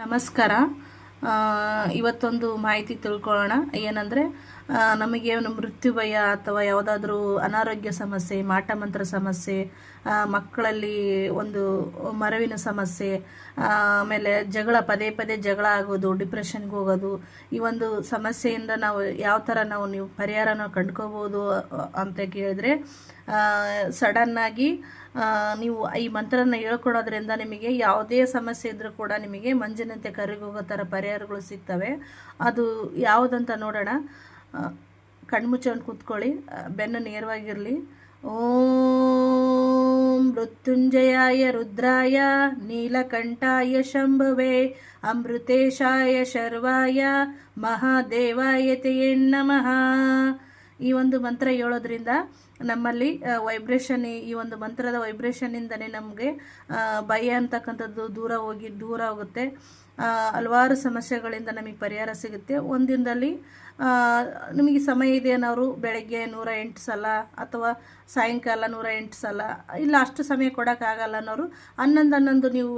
ನಮಸ್ಕಾರ. ಇವತ್ತೊಂದು ಮಾಹಿತಿ ತಿಳ್ಕೊಳ್ಳೋಣ. ಏನಂದರೆ ನಮಗೆ ಮೃತ್ಯು ಭಯ ಅಥವಾ ಯಾವುದಾದ್ರೂ ಅನಾರೋಗ್ಯ ಸಮಸ್ಯೆ, ಮಾಟಮಂತ್ರ ಸಮಸ್ಯೆ, ಮಕ್ಕಳಲ್ಲಿ ಒಂದು ಮರವಿನ ಸಮಸ್ಯೆ, ಆಮೇಲೆ ಪದೇ ಪದೇ ಜಗಳ ಆಗೋದು, ಡಿಪ್ರೆಷನ್ಗೆ ಹೋಗೋದು, ಈ ಒಂದು ಸಮಸ್ಯೆಯಿಂದ ನಾವು ಯಾವ ಥರ ನೀವು ಪರಿಹಾರನ ಕಂಡ್ಕೋಬೋದು ಅಂತ ಕೇಳಿದ್ರೆ, ಸಡನ್ನಾಗಿ ನೀವು ಈ ಮಂತ್ರನ ಹೇಳ್ಕೊಡೋದ್ರಿಂದ ನಿಮಗೆ ಯಾವುದೇ ಸಮಸ್ಯೆ ಇದ್ದರೂ ಕೂಡ ನಿಮಗೆ ಮಂಜಿನಂತೆ ಕರಗೋಗೋ ಥರ ಪರಿಹಾರಗಳು ಸಿಗ್ತವೆ. ಅದು ಯಾವುದಂತ ನೋಡೋಣ. ಕಣ್ಮುಚ್ಕೊಂಡು ಕೂತ್ಕೊಳ್ಳಿ, ಬೆನ್ನು ನೇರವಾಗಿರಲಿ. ಓಂ ಮೃತ್ಯುಂಜಯಾಯ ರುದ್ರಾಯ ನೀಲಕಂಠಾಯ ಶಂಭುವೆ ಅಮೃತೇಶಾಯ ಶರ್ವಾಯ ಮಹಾದೇವಾಯ ತೇ ನಮಃ. ಈ ಒಂದು ಮಂತ್ರ ಹೇಳೋದ್ರಿಂದ ನಮ್ಮಲ್ಲಿ ವೈಬ್ರೇಷನ್, ಈ ಒಂದು ಮಂತ್ರದ ವೈಬ್ರೇಷನ್ನಿಂದನೇ ನಮಗೆ ಭಯ ಅಂತಕ್ಕಂಥದ್ದು ದೂರ ಹೋಗುತ್ತೆ. ಹಲವಾರು ಸಮಸ್ಯೆಗಳಿಂದ ನಮಗೆ ಪರಿಹಾರ ಸಿಗುತ್ತೆ. ಒಂದಿನದಲ್ಲಿ ನಿಮಗೆ ಸಮಯ ಇದೆ ಅನ್ನೋರು ಬೆಳಗ್ಗೆ 108 ಸಲ ಅಥವಾ ಸಾಯಂಕಾಲ 108 ಸಲ, ಇಲ್ಲ ಅಷ್ಟು ಸಮಯ ಕೊಡೋಕ್ಕಾಗಲ್ಲ ಅನ್ನೋರು 11 ನೀವು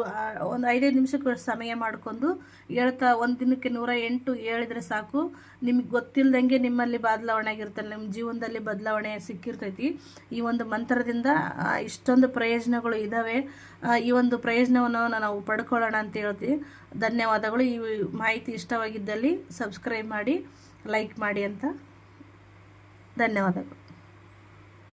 ಒಂದು 5 ನಿಮಿಷಕ್ಕೆ ಸಮಯ ಮಾಡಿಕೊಂಡು ಹೇಳ್ತಾ ಒಂದು ದಿನಕ್ಕೆ 108 ಹೇಳಿದ್ರೆ ಸಾಕು. ನಿಮಗೆ ಗೊತ್ತಿಲ್ಲದಂಗೆ ನಿಮ್ಮಲ್ಲಿ ಬದಲಾವಣೆ ಆಗಿರುತ್ತೆ, ನಿಮ್ಮ ಜೀವನದಲ್ಲಿ ಬದಲಾವಣೆ ಸಿಕ್ಕಿರ್ತೈತಿ. ಈ ಒಂದು ಮಂತ್ರದಿಂದ ಇಷ್ಟೊಂದು ಪ್ರಯೋಜನಗಳು ಇದ್ದಾವೆ. ಈ ಒಂದು ಪ್ರಯೋಜನವನ್ನು ನಾವು ಪಡ್ಕೊಳ್ಳೋಣ ಅಂತ ಹೇಳ್ತೀವಿ. ಧನ್ಯವಾದಗಳು. ಈ ಮಾಹಿತಿ ಇಷ್ಟವಾಗಿದ್ದಲ್ಲಿ ಸಬ್ಸ್ಕ್ರೈಬ್ ಮಾಡಿ, ಲೈಕ್ ಮಾಡಿ ಅಂತ. ಧನ್ಯವಾದಗಳು.